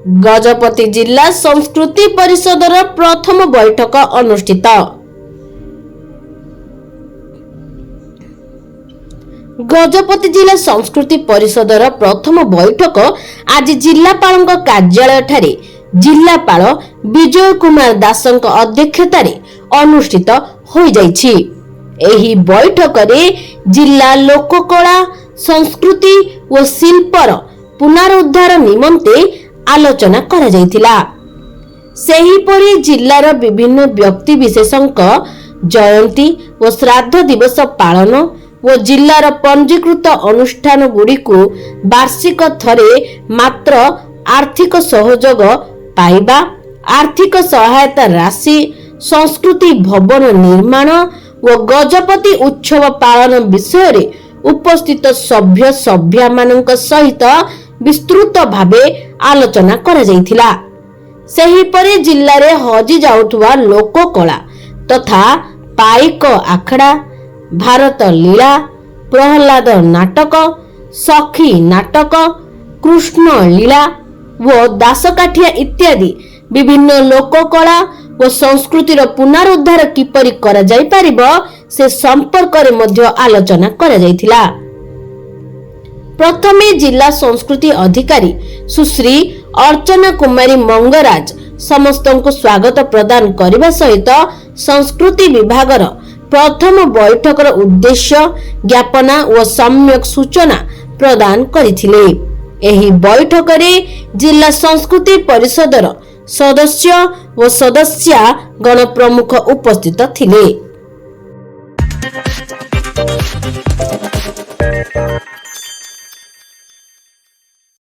गजपति जिला संस्कृति परिषदर प्रथम बैठक अनुष्ठित। गजपति जिला संस्कृति परिषदर प्रथम बैठक आज जिलापाल कार्यालय ठारे जिलापाल विजय कुमार दासଙ୍କ अध्यक्षतारे अनुष्ठित हो जाइछि। एही बैठक रे जिला लोककला संस्कृति और शिल्पर पुनरुद्धार निमंते आलोचना करा जाइथिला। सेही परि जिल्लार विभिन्न व्यक्ति विशेषଙ୍କ जयंती और श्राद्ध दिवस पालन और जिल्लार पंजीकृत अनुष्ठान गुडी को वार्षिक थरे मात्र आर्थिक सहयोग पाइबा, आर्थिक सहायता राशि, संस्कृति भवन निर्माण और गजपति उत्सव पालन विषय रे उपस्थित सभ्य सभ्या मानक सहित विस्तृत भावे आलोचना करा जाइथिला। सेही परे जिल्ला रे हजि जाउथुवा लोककला तथा पाइक आखड़ा, भारत लीला, प्रहलाद नाटक, सखी नाटक, कृष्ण लीला व दासकाठिया इत्यादि विभिन्न लोककला व संस्कृतिर पुनरुद्धार किपरि करा जाई परिबो से संपर्क रे मध्य आलोचना करा जाइथिला। प्रथमे जिला संस्कृति अधिकारी सुश्री अर्चना कुमारी मंगराज समस्तଙ୍କୁ स्वागत प्रदान करने सहित संस्कृति विभागर प्रथम बैठकर उद्देश्य ज्ञापना और सम्यक सूचना प्रदान करथिले। एही बैठक रे जिला संस्कृति परिषदर सदस्य व सदस्या गण प्रमुख उपस्थित थिले।